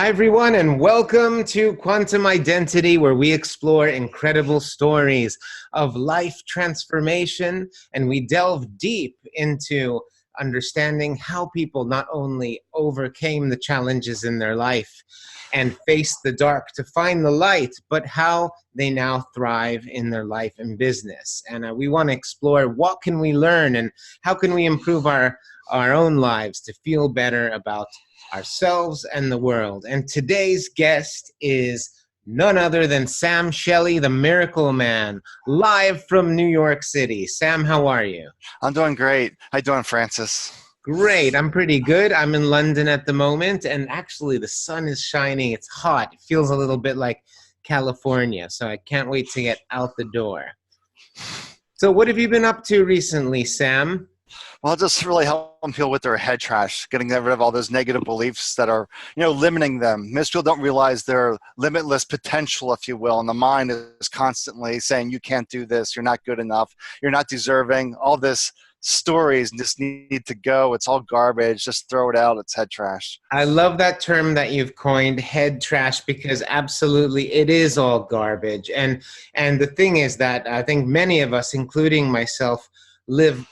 Hi, everyone, and welcome to Quantum Identity, where we explore incredible stories of life transformation and we delve deep into understanding how people not only overcame the challenges in their life and faced the dark to find the light, but how they now thrive in their life and business. And we want to explore what can we learn and how can we improve our own lives to feel better about ourselves and the world. And today's guest is none other than Sam Shelley, the Miracle Man, live from New York City. Sam, how are you? I'm doing great. How you doing, Francis? Great. I'm pretty good. I'm in London at the moment, and actually the sun is shining. It's hot. It feels a little bit like California, so I can't wait to get out the door. So what have you been up to recently, Sam? Well, just really help them feel with their head trash, getting rid of all those negative beliefs that are, limiting them. Most people don't realize their limitless potential, if you will, and the mind is constantly saying, you can't do this, you're not good enough, you're not deserving. All this stories just need to go. It's all garbage. Just throw it out. It's head trash. I love that term that you've coined, head trash, because absolutely it is all garbage. And the thing is that I think many of us, including myself, live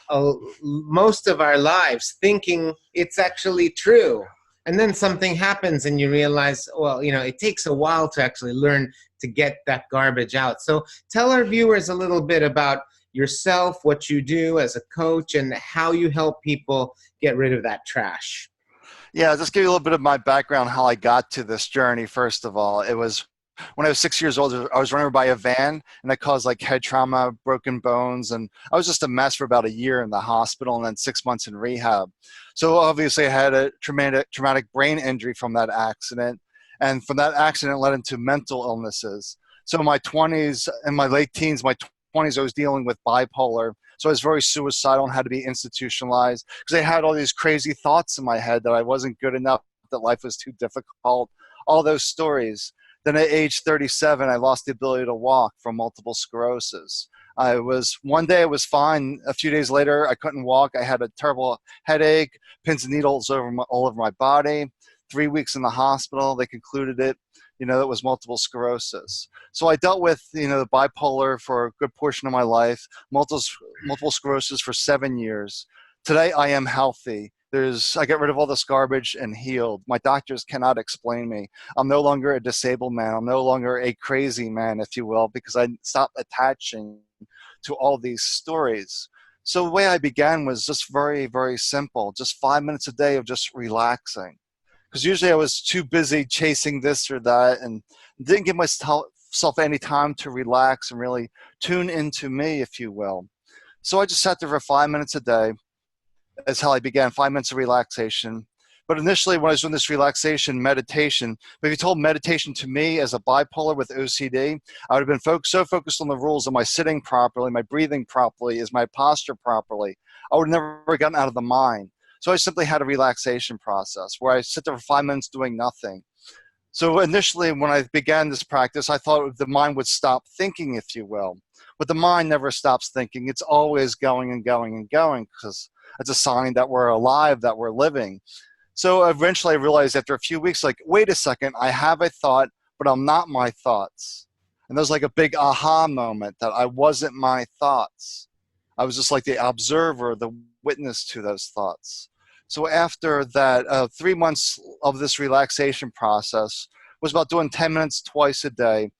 most of our lives thinking it's actually true. And then something happens and you realize, well, it takes a while to actually learn to get that garbage out. So tell our viewers a little bit about yourself, what you do as a coach, and how you help people get rid of that trash. Yeah, just give you a little bit of my background, how I got to this journey. First of all, it was when I was 6 years old. I was run over by a van, and it caused like head trauma, broken bones, and I was just a mess for about a year in the hospital and then 6 months in rehab. So obviously I had a traumatic brain injury from that accident, and from that accident led into mental illnesses. So in my 20s and my late teens, my 20s, I was dealing with bipolar. So I was very suicidal and had to be institutionalized because I had all these crazy thoughts in my head that I wasn't good enough, that life was too difficult, all those stories. Then at age 37, I lost the ability to walk from multiple sclerosis. One day I was fine. A few days later, I couldn't walk. I had a terrible headache, pins and needles all over my body. 3 weeks in the hospital, they concluded it was multiple sclerosis. So I dealt with, the bipolar for a good portion of my life, multiple sclerosis for 7 years. Today I am healthy. I get rid of all this garbage and healed. My doctors cannot explain me. I'm no longer a disabled man. I'm no longer a crazy man, if you will, because I stopped attaching to all these stories. So the way I began was just very, very simple. Just 5 minutes a day of just relaxing. Because usually I was too busy chasing this or that and didn't give myself any time to relax and really tune into me, if you will. So I just sat there for 5 minutes a day. That's how I began, 5 minutes of relaxation. But initially when I was doing this relaxation meditation, but if you told meditation to me as a bipolar with OCD, I would have been so focused on the rules. Am I sitting properly? Am I breathing properly? Is my posture properly? I would have never gotten out of the mind. So I simply had a relaxation process where I sit there for 5 minutes doing nothing. So initially when I began this practice, I thought the mind would stop thinking, if you will. But the mind never stops thinking. It's always going and going and going because it's a sign that we're alive, that we're living. So eventually I realized after a few weeks, like, wait a second, I have a thought, but I'm not my thoughts. And there was like a big aha moment that I wasn't my thoughts. I was just like the observer, the witness to those thoughts. So after that, 3 months of this relaxation process was about doing 10 minutes twice a day.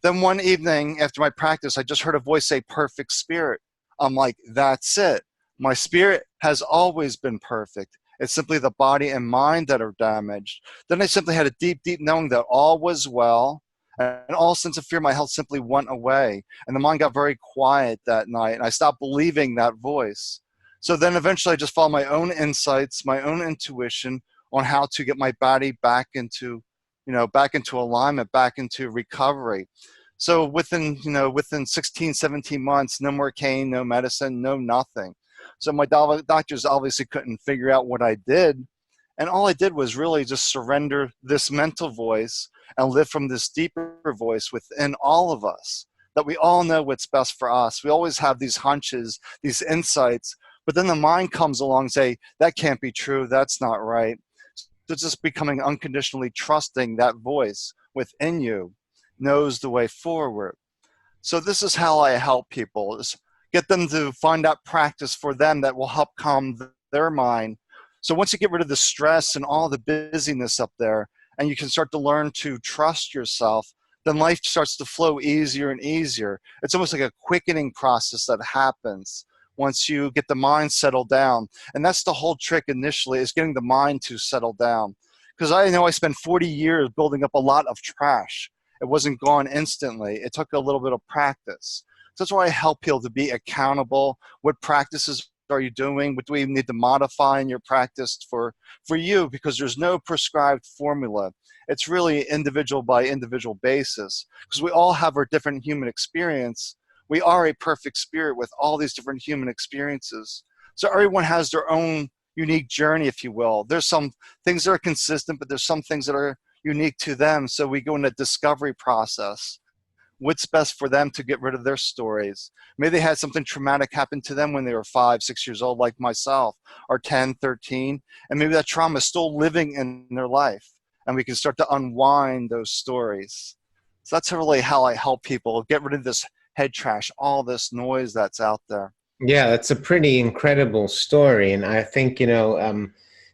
Then one evening after my practice, I just heard a voice say, perfect spirit. I'm like, that's it. My spirit has always been perfect. It's simply the body and mind that are damaged. Then I simply had a deep, deep knowing that all was well, and all sense of fear, my health simply went away. And the mind got very quiet that night, and I stopped believing that voice. So then eventually I just followed my own insights, my own intuition on how to get my body back into alignment, back into recovery. So within 16, 17 months, no more cane, no medicine, no nothing. So my doctors obviously couldn't figure out what I did. And all I did was really just surrender this mental voice and live from this deeper voice within all of us, that we all know what's best for us. We always have these hunches, these insights, but then the mind comes along and say, that can't be true, that's not right. to just becoming unconditionally trusting that voice within you knows the way forward. So this is how I help people, is get them to find out practice for them that will help calm their mind. So once you get rid of the stress and all the busyness up there, and you can start to learn to trust yourself, then life starts to flow easier and easier. It's almost like a quickening process that happens once you get the mind settled down. And that's the whole trick initially, is getting the mind to settle down. Because I know I spent 40 years building up a lot of trash. It wasn't gone instantly. It took a little bit of practice. So that's why I help people to be accountable. What practices are you doing? What do we need to modify in your practice for you? Because there's no prescribed formula. It's really individual by individual basis, because we all have our different human experience. We are a perfect spirit with all these different human experiences. So everyone has their own unique journey, if you will. There's some things that are consistent, but there's some things that are unique to them. So we go in a discovery process. What's best for them to get rid of their stories? Maybe they had something traumatic happen to them when they were 5, 6 years old, like myself, or 10, 13, and maybe that trauma is still living in their life, and we can start to unwind those stories. So that's really how I help people get rid of this head trash, all this noise that's out there. Yeah, that's a pretty incredible story. And I think,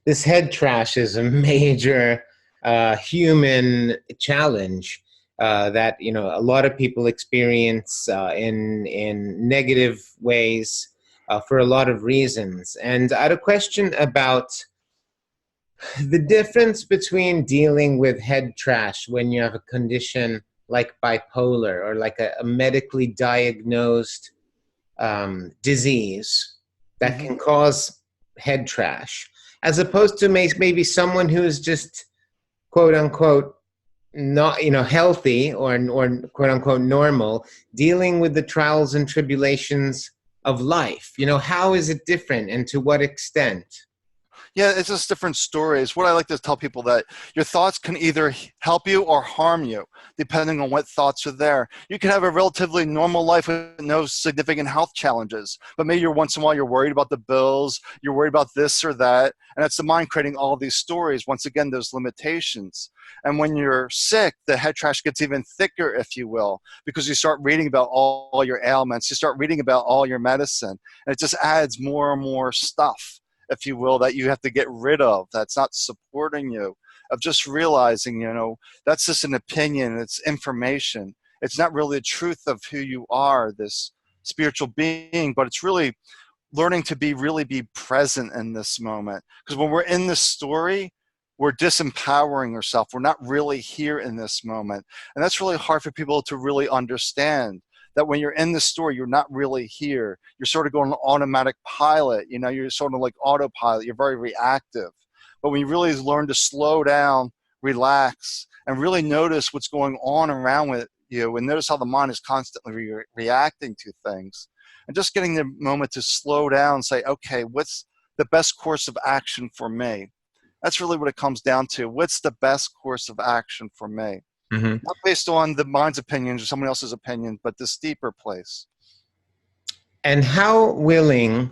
this head trash is a major human challenge that, a lot of people experience in negative ways for a lot of reasons. And I had a question about the difference between dealing with head trash when you have a condition like bipolar, or like a medically diagnosed disease that Mm-hmm. can cause head trash, as opposed to maybe someone who is just quote unquote not healthy, or quote unquote normal, dealing with the trials and tribulations of life. How is it different, and to what extent? Yeah, it's just different stories. What I like to tell people, that your thoughts can either help you or harm you, depending on what thoughts are there. You can have a relatively normal life with no significant health challenges, but maybe once in a while you're worried about the bills, you're worried about this or that, and that's the mind creating all these stories. Once again, those limitations. And when you're sick, the head trash gets even thicker, if you will, because you start reading about all your ailments, you start reading about all your medicine, and it just adds more and more stuff, if you will, that you have to get rid of, that's not supporting you. Of just realizing, that's just an opinion, it's information. It's not really the truth of who you are, this spiritual being, but it's really learning to really be present in this moment. Because when we're in this story, we're disempowering ourselves. We're not really here in this moment. And that's really hard for people to really understand, that when you're in the story, you're not really here. You're sort of going on automatic pilot. You're sort of like autopilot. You're very reactive. But when you really learn to slow down, relax, and really notice what's going on around with you, and notice how the mind is constantly reacting to things, and just getting the moment to slow down and say, okay, what's the best course of action for me? That's really what it comes down to. What's the best course of action for me? Mm-hmm. Not based on the mind's opinions or someone else's opinion, but this deeper place. And how willing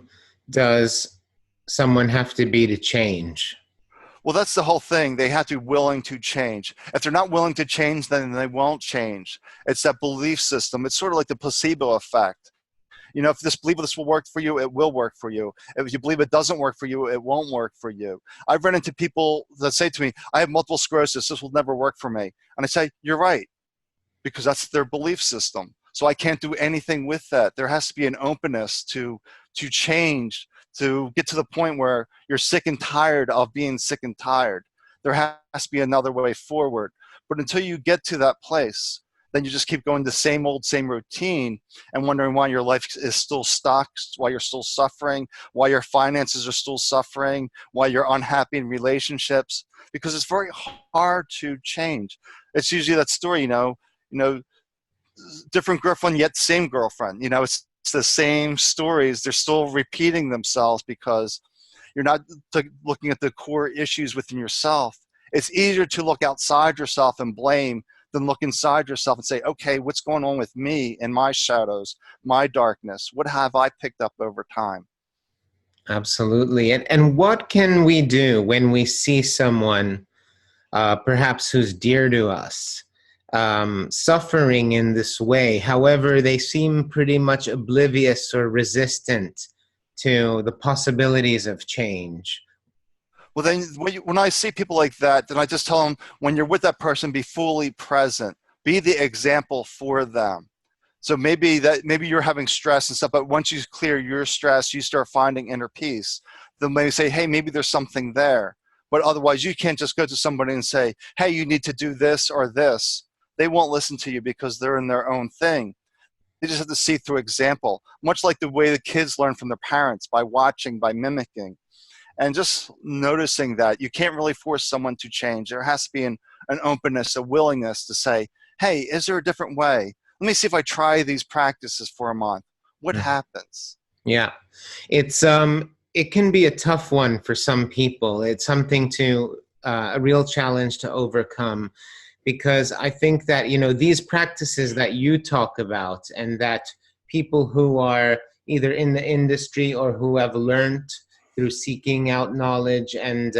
does someone have to be to change? Well, that's the whole thing. They have to be willing to change. If they're not willing to change, then they won't change. It's that belief system. It's sort of like the placebo effect. If this believe this will work for you, it will work for you. If you believe it doesn't work for you, it won't work for you. I've run into people that say to me, I have multiple sclerosis, this will never work for me. And I say, you're right, because that's their belief system. So I can't do anything with that. There has to be an openness to change, to get to the point where you're sick and tired of being sick and tired. There has to be another way forward. But until you get to that place, then you just keep going the same old, same routine, and wondering why your life is still stuck, why you're still suffering, why your finances are still suffering, why you're unhappy in relationships, because it's very hard to change. It's usually that story, different girlfriend, yet same girlfriend. It's the same stories. They're still repeating themselves because you're not looking at the core issues within yourself. It's easier to look outside yourself and blame than look inside yourself and say, okay, what's going on with me and my shadows, my darkness? What have I picked up over time? Absolutely. And what can we do when we see someone, perhaps who's dear to us, suffering in this way? However, they seem pretty much oblivious or resistant to the possibilities of change. Well, then when I see people like that, then I just tell them, when you're with that person, be fully present, be the example for them. So maybe you're having stress and stuff, but once you clear your stress, you start finding inner peace. Then maybe say, hey, maybe there's something there. But otherwise, you can't just go to somebody and say, hey, you need to do this or this. They won't listen to you because they're in their own thing. They just have to see through example, much like the way the kids learn from their parents, by watching, by mimicking. And just noticing that you can't really force someone to change. There has to be an openness, a willingness to say, hey, is there a different way? Let me see if I try these practices for a month. What happens? Yeah, it's it can be a tough one for some people. It's something to a real challenge to overcome, because I think that, you know, these practices that you talk about, and that people who are either in the industry or who have learned through seeking out knowledge and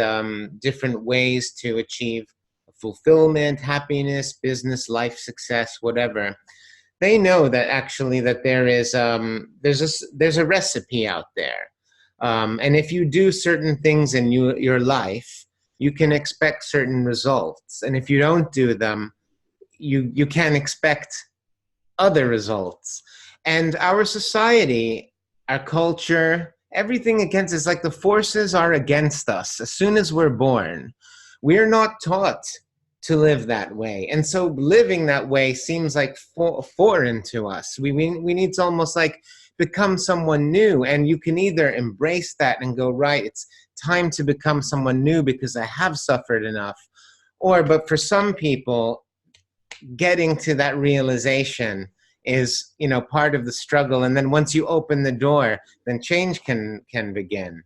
different ways to achieve fulfillment, happiness, business, life success, whatever, they know that actually that there's a recipe out there, and if you do certain things in your life, you can expect certain results, and if you don't do them, you can expect other results. And our society, our culture, everything against us, like the forces are against us. As soon as we're born, we're not taught to live that way. And so living that way seems like foreign to us. We need to almost like become someone new. And you can either embrace that and go, right, it's time to become someone new because I have suffered enough. But for some people, getting to that realization is, you know, part of the struggle. And then once you open the door, then change can begin.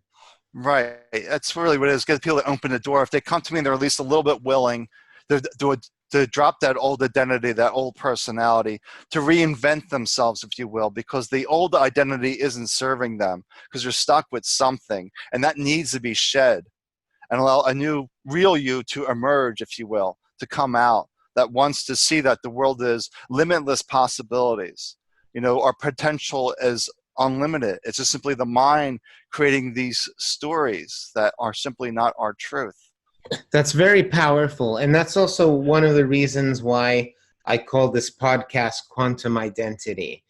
Right. That's really what it is. Get people to open the door. If they come to me and they're at least a little bit willing to drop that old identity, that old personality, to reinvent themselves, if you will, because the old identity isn't serving them, because they're stuck with something, and that needs to be shed, and allow a new real you to emerge, if you will, to come out, that wants to see that the world is limitless possibilities. You know, our potential is unlimited. It's just simply the mind creating these stories that are simply not our truth. That's very powerful. And that's also one of the reasons why I call this podcast Quantum Identity,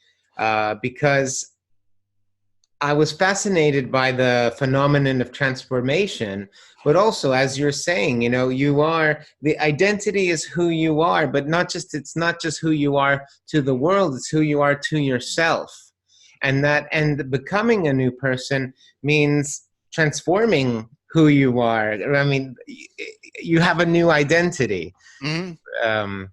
because I was fascinated by the phenomenon of transformation, but also, as you're saying, you know, the identity is who you are, but it's not just who you are to the world, it's who you are to yourself. And becoming a new person means transforming who you are. I mean, you have a new identity. Mm-hmm.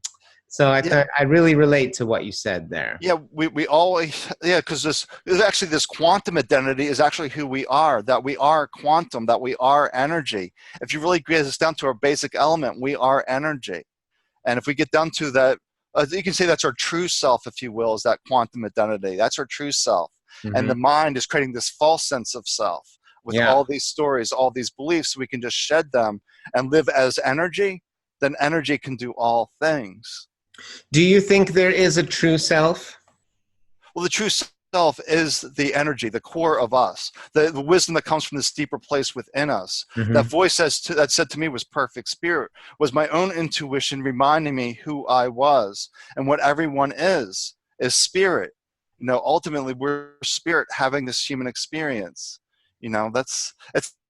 So I really relate to what you said there. Yeah, we always, yeah, because this quantum identity is actually who we are, that we are quantum, that we are energy. If you really get this down to our basic element, we are energy. And if we get down to that, you can say that's our true self, if you will, is that quantum identity. That's our true self. Mm-hmm. And the mind is creating this false sense of self with all these stories, all these beliefs. So we can just shed them and live as energy. Then energy can do all things. Do you think there is a true self? Well, the true self is the energy, the core of us, the wisdom that comes from this deeper place within us. Mm-hmm. That voice that said to me was perfect spirit, was my own intuition reminding me who I was, and what everyone is spirit. You know, ultimately we're spirit having this human experience. You know, it's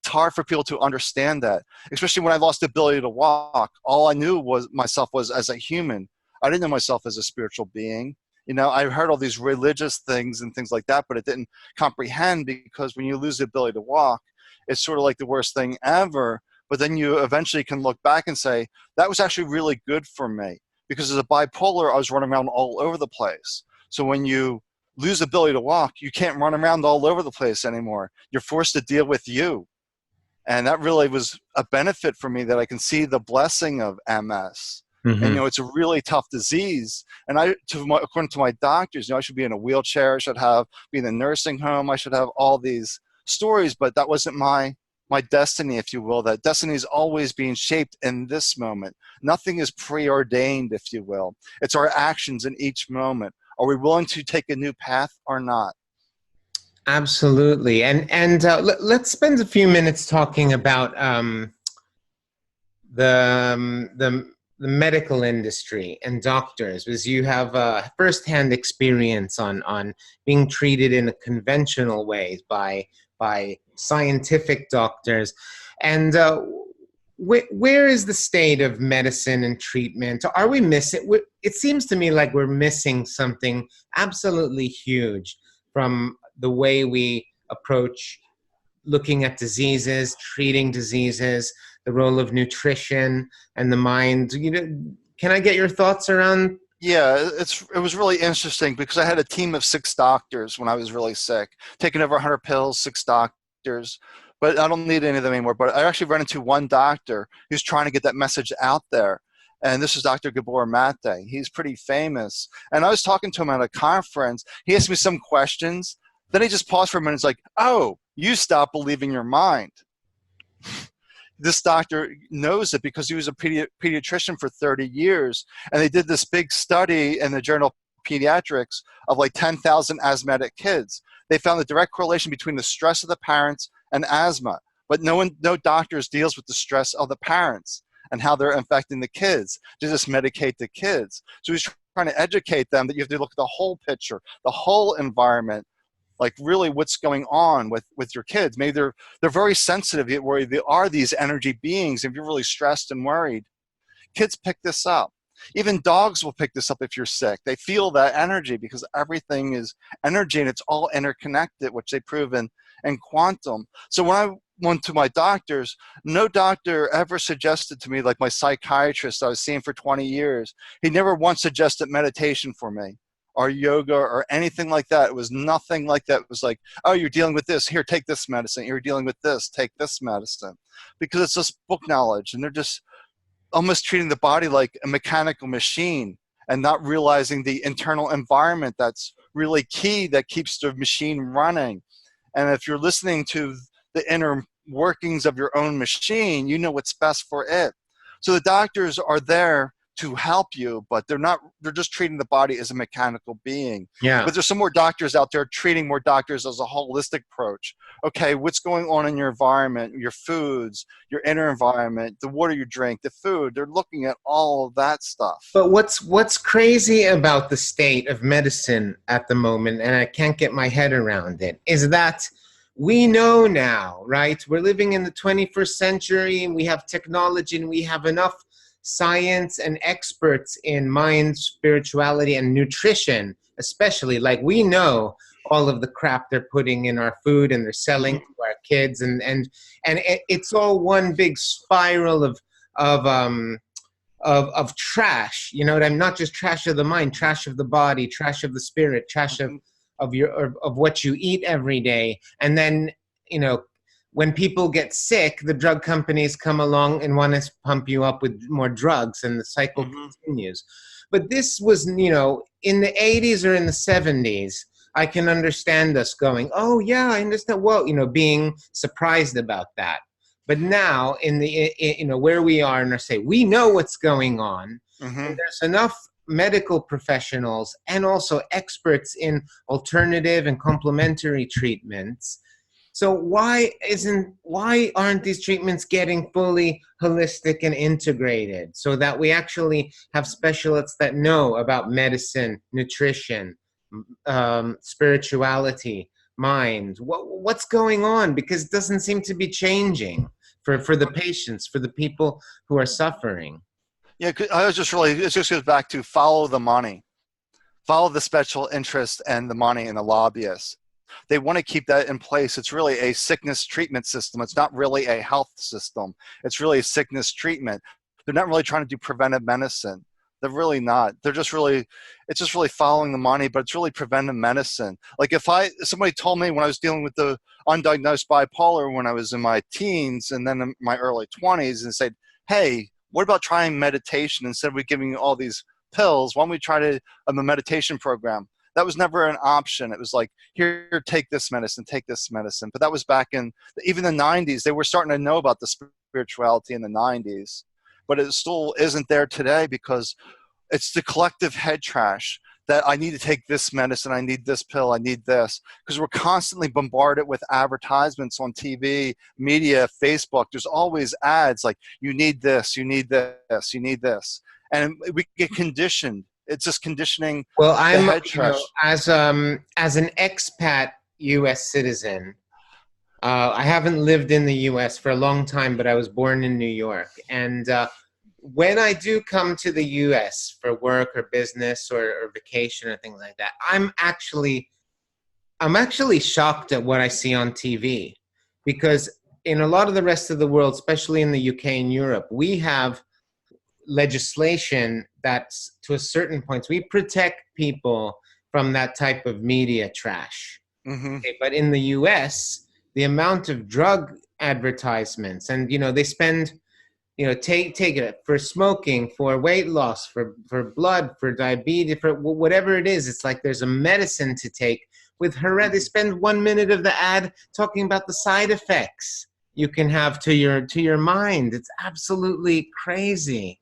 hard for people to understand that, especially when I lost the ability to walk. All I knew was myself was as a human. I didn't know myself as a spiritual being. You know, I heard all these religious things and things like that, but it didn't comprehend, because when you lose the ability to walk, it's sort of like the worst thing ever. But then you eventually can look back and say, that was actually really good for me, because as a bipolar, I was running around all over the place. So when you lose the ability to walk, you can't run around all over the place anymore. You're forced to deal with you. And that really was a benefit for me, that I can see the blessing of MS. Mm-hmm. And, you know, it's a really tough disease. And according to my doctors, you know, I should be in a wheelchair. I should be in a nursing home. I should have all these stories, but that wasn't my destiny, if you will. That destiny is always being shaped in this moment. Nothing is preordained, if you will. It's our actions in each moment. Are we willing to take a new path or not? Absolutely. Let's spend a few minutes talking about the medical industry and doctors, because you have firsthand experience on being treated in a conventional way by scientific doctors. And where is the state of medicine and treatment? Are we missing? It seems to me like we're missing something absolutely huge from the way we approach looking at diseases, treating diseases, the role of nutrition and the mind. Can I get your thoughts around? Yeah, it was really interesting because I had a team of 6 doctors when I was really sick, taking over 100 pills, 6 doctors, but I don't need any of them anymore. But I actually ran into one doctor who's trying to get that message out there. And this is Dr. Gabor Mate. He's pretty famous. And I was talking to him at a conference. He asked me some questions. Then he just paused for a minute. It's like, oh, you stop believing your mind. This doctor knows it because he was a pediatrician for 30 years. And they did this big study in the journal Pediatrics of like 10,000 asthmatic kids. They found the direct correlation between the stress of the parents and asthma. But no doctors deals with the stress of the parents and how they're affecting the kids. They just medicate the kids. So he's trying to educate them that you have to look at the whole picture, the whole environment, like really what's going on with your kids. Maybe they're very sensitive, where they are these energy beings. If you're really stressed and worried, kids pick this up. Even dogs will pick this up if you're sick. They feel that energy because everything is energy and it's all interconnected, which they prove in quantum. So when I went to my doctors, no doctor ever suggested to me, like my psychiatrist I was seeing for 20 years, he never once suggested meditation for me or yoga or anything like that. It was nothing like that. It was like, oh, you're dealing with this, here, take this medicine. You're dealing with this, take this medicine. Because it's just book knowledge, and they're just almost treating the body like a mechanical machine and not realizing the internal environment that's really key, that keeps the machine running. And if you're listening to the inner workings of your own machine, you know what's best for it. So the doctors are there to help you, but they're just treating the body as a mechanical being. Yeah. But there's some more doctors out there treating more doctors as a holistic approach. Okay, what's going on in your environment, your foods, your inner environment, the water you drink, the food. They're looking at all of that stuff. But what's crazy about the state of medicine at the moment, and I can't get my head around it, is that we know now, right? We're living in the 21st century, and we have technology, and we have enough science and experts in mind, spirituality, and nutrition, especially. Like, we know all of the crap they're putting in our food and they're selling to our kids, and it's all one big spiral of trash. You know what I mean? Not just trash of the mind, trash of the body, trash of the spirit, trash of what you eat every day. And then, when people get sick, the drug companies come along and want to pump you up with more drugs, and the cycle continues. But this was, in the 80s or in the 70s, I can understand us going, oh yeah, I understand. Well, being surprised about that. But now in where we are in our state, we know what's going on. And there's enough medical professionals and also experts in alternative and complementary treatments. So why aren't these treatments getting fully holistic and integrated so that we actually have specialists that know about medicine, nutrition, spirituality, mind? What's going on? Because it doesn't seem to be changing for the patients, for the people who are suffering. Yeah, it just goes back to follow the money. Follow the special interest and the money and the lobbyists. They want to keep that in place. It's really a sickness treatment system. It's not really a health system. It's really a sickness treatment. They're not really trying to do preventive medicine. They're really not. It's just really following the money, but it's really preventive medicine. Like if somebody told me when I was dealing with the undiagnosed bipolar when I was in my teens and then in my early 20s and said, hey, what about trying meditation instead of giving you all these pills? Why don't we try a meditation program? That was never an option. It was like, here, take this medicine, take this medicine. But that was back in even the 90s. They were starting to know about the spirituality in the 90s. But it still isn't there today because it's the collective head trash that I need to take this medicine, I need this pill, I need this. Because we're constantly bombarded with advertisements on TV, media, Facebook. There's always ads like, you need this, you need this, you need this. And we get conditioned. It's just conditioning Well, the I'm, head trash. as an expat U.S. citizen, I haven't lived in the U.S. for a long time, but I was born in New York. And when I do come to the U.S. for work or business or vacation or things like that, I'm actually shocked at what I see on TV, because in a lot of the rest of the world, especially in the UK and Europe, we have legislation that's, to a certain point, we protect people from that type of media trash. Mm-hmm. Okay, but in the US, the amount of drug advertisements, and they spend, take it for smoking, for weight loss, for blood, for diabetes, for whatever it is. It's like there's a medicine to take. With her, they spend 1 minute of the ad talking about the side effects you can have to your mind. It's absolutely crazy.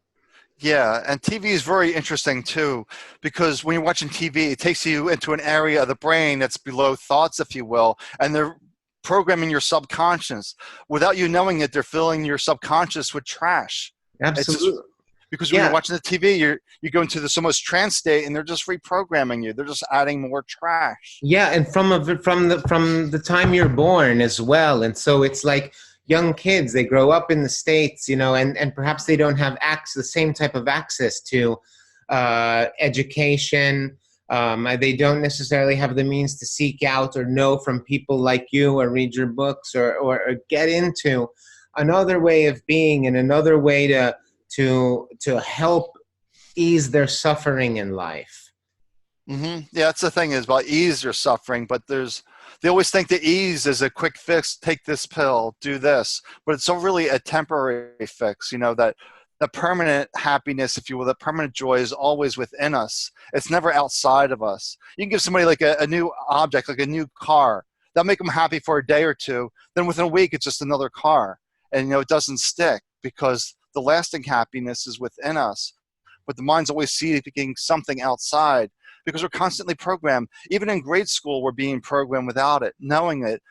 Yeah, and TV is very interesting too, because when you're watching TV, it takes you into an area of the brain that's below thoughts, if you will, and they're programming your subconscious. Without you knowing it, they're filling your subconscious with trash. It's just Absolutely. because when Yeah. you're watching the TV, you go into this almost trance state, and they're just reprogramming you. They're just adding more trash. Yeah, and from the time you're born as well. And so it's like young kids, they grow up in the States, and perhaps they don't have the same type of access to education. They don't necessarily have the means to seek out or know from people like you, or read your books, or get into another way of being and another way to help ease their suffering in life. Mm-hmm. Yeah, that's the thing is about ease your suffering, but they always think the ease is a quick fix. Take this pill, do this, but it's really a temporary fix. That the permanent happiness, if you will, the permanent joy is always within us. It's never outside of us. You can give somebody like a new object, like a new car. That'll make them happy for a day or two. Then within a week, it's just another car, and it doesn't stick because the lasting happiness is within us. But the mind's always seeking something outside, because we're constantly programmed. Even in grade school, we're being programmed without it, knowing it,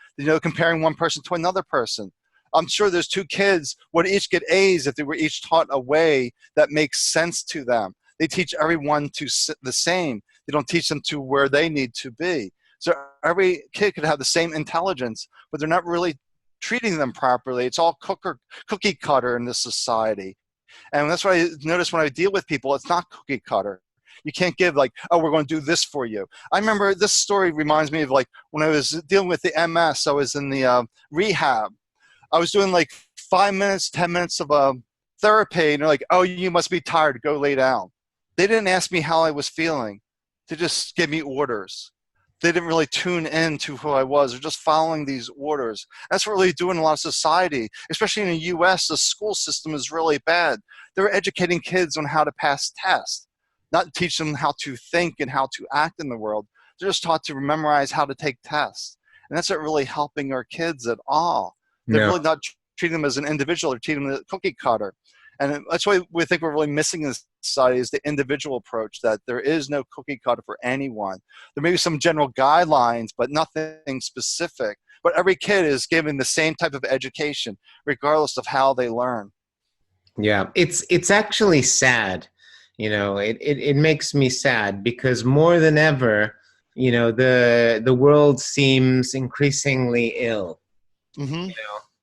comparing one person to another person. I'm sure there's two kids would each get A's if they were each taught a way that makes sense to them. They teach everyone the same. They don't teach them to where they need to be. So every kid could have the same intelligence, but they're not really treating them properly. It's all cookie cutter in this society. And that's what I notice when I deal with people. It's not cookie cutter. You can't give like, oh, we're going to do this for you. I remember this story reminds me of like when I was dealing with the MS. I was in the rehab. I was doing like 5 minutes, 10 minutes of therapy, and they're like, oh, you must be tired. Go lay down. They didn't ask me how I was feeling. They just gave me orders. They didn't really tune in to who I was. They're just following these orders. That's what really doing a lot of society, especially in the U.S. The school system is really bad. They're educating kids on how to pass tests, not teach them how to think and how to act in the world. They're just taught to memorize how to take tests. And that's not really helping our kids at all. They're really not treating them as an individual. They're treating them as a cookie cutter. And that's why we think we're really missing in this society is the individual approach, that there is no cookie cutter for anyone. There may be some general guidelines, but nothing specific. But every kid is given the same type of education, regardless of how they learn. Yeah, it's actually sad. It makes me sad, because more than ever, the world seems increasingly ill. Mm-hmm.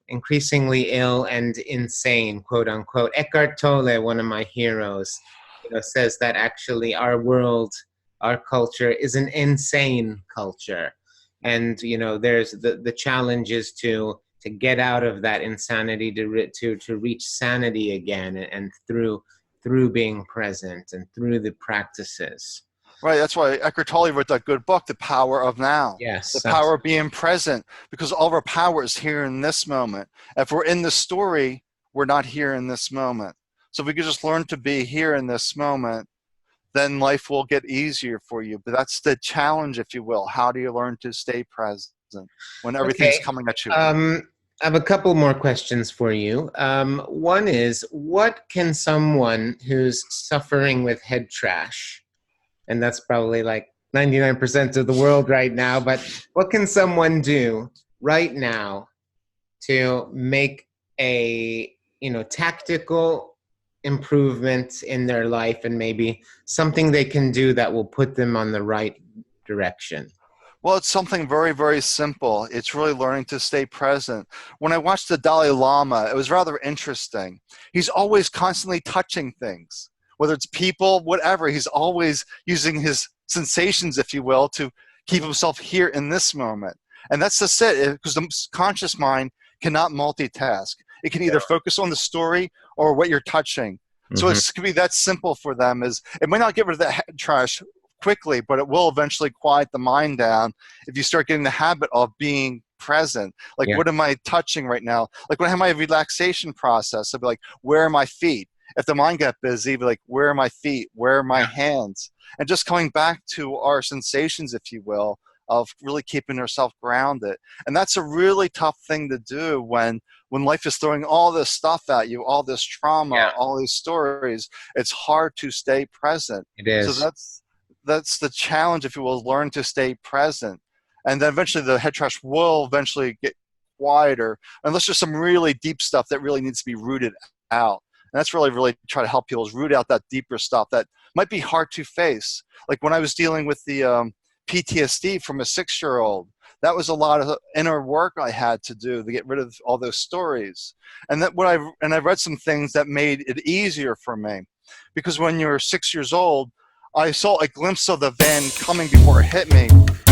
Increasingly ill and insane, quote unquote. Eckhart Tolle, one of my heroes, says that actually our world, our culture is an insane culture. And, there's the challenge is to get out of that insanity, to reach sanity again, and through being present and through the practices. Right, that's why Eckhart Tolle wrote that good book, The Power of Now. Yes. The power of being present, because all of our power is here in this moment. If we're in the story, we're not here in this moment. So if we could just learn to be here in this moment, then life will get easier for you. But that's the challenge, if you will. How do you learn to stay present when everything's Okay. coming at you? I have a couple more questions for you. One is, what can someone who's suffering with head trash, and that's probably like 99% of the world right now, but what can someone do right now to make a, tactical improvement in their life, and maybe something they can do that will put them on the right direction? Well, it's something very, very simple. It's really learning to stay present. When I watched the Dalai Lama, it was rather interesting. He's always constantly touching things, whether it's people, whatever. He's always using his sensations, if you will, to keep himself here in this moment. And that's just it, because the conscious mind cannot multitask. It can either focus on the story or what you're touching. So Mm-hmm. it could be that simple for them. Is it might not get rid of the head trash quickly, but it will eventually quiet the mind down if you start getting the habit of being present. Like, Yeah. what am I touching right now? Like when I have my relaxation process, I'll be like, where are my feet? If the mind got busy, be like, where are my feet? Where are my hands? And just coming back to our sensations, if you will, of really keeping ourselves grounded. And that's a really tough thing to do when life is throwing all this stuff at you, all this trauma, Yeah, all these stories. It's hard to stay present. it So is. that's the challenge, if you will, learn to stay present. And then eventually the head trash will eventually get quieter, unless there's some really deep stuff that really needs to be rooted out. And that's really try to help people, is root out that deeper stuff that might be hard to face. Like when I was dealing with the PTSD from a 6-year-old, that was a lot of inner work I had to do to get rid of all those stories. And I read some things that made it easier for me, because when you're 6 years old, I saw a glimpse of the van coming before it hit me,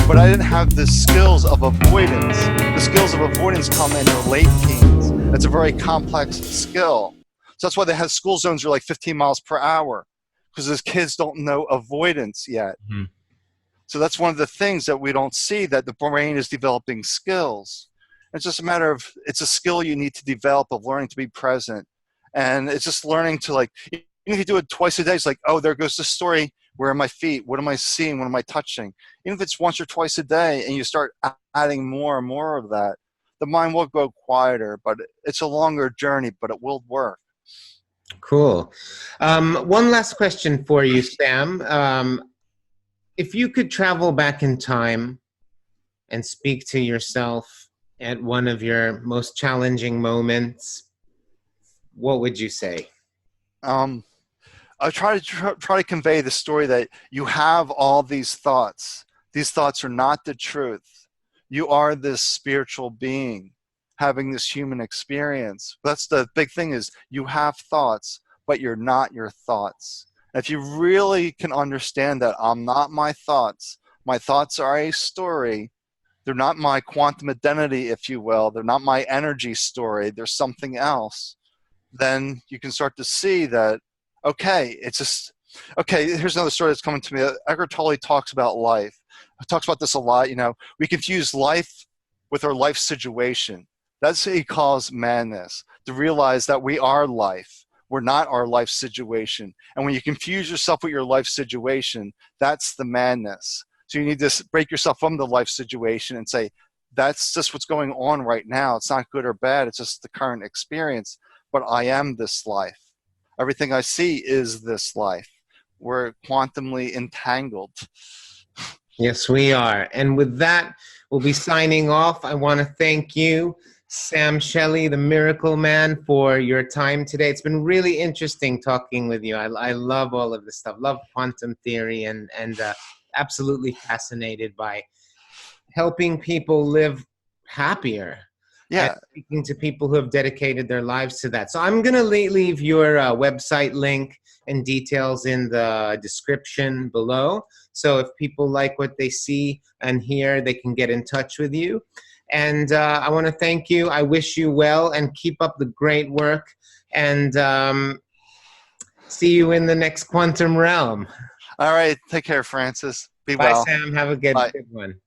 but I didn't have the skills of avoidance. The skills of avoidance come in your late teens. It's a very complex skill. So that's why they have school zones are like 15 miles per hour, because those kids don't know avoidance yet. Mhm. So that's one of the things that we don't see, that the brain is developing skills. It's just a matter of, it's a skill you need to develop, of learning to be present. And it's just learning to, like, even if you do it twice a day, it's like, oh, there goes the story. Where are my feet? What am I seeing? What am I touching? Even if it's once or twice a day and you start adding more and more of that, the mind will go quieter, but it's a longer journey, but it will work. Cool. One last question for you, Sam. If you could travel back in time and speak to yourself at one of your most challenging moments, what would you say? Um, I try to convey the story that you have all these thoughts. These thoughts are not the truth. You are this spiritual being having this human experience. That's the big thing, is you have thoughts, but you're not your thoughts. And if you really can understand that I'm not my thoughts are a story. They're not my quantum identity, if you will. They're not my energy story. There's something else. Then you can start to see that, okay, it's just, okay, here's another story that's coming to me. Eckhart Tolle talks about life. He talks about this a lot. We confuse life with our life situation. That's what he calls madness, to realize that we are life. We're not our life situation. And when you confuse yourself with your life situation, that's the madness. So you need to break yourself from the life situation and say, that's just what's going on right now. It's not good or bad. It's just the current experience. But I am this life. Everything I see is this life. We're quantumly entangled. Yes, we are. And with that, we'll be signing off. I want to thank you, Sam Shelley, the Miracle Man, for your time today. It's been really interesting talking with you. I love all of this stuff. Love quantum theory, and absolutely fascinated by helping people live happier and Yeah. speaking to people who have dedicated their lives to that. So I'm going to leave your website link and details in the description below. So if people like what they see and hear, they can get in touch with you. And I want to thank you. I wish you well, and keep up the great work. And see you in the next quantum realm. All right. Take care, Francis. Be Bye, well. Sam. Have a good Bye. one.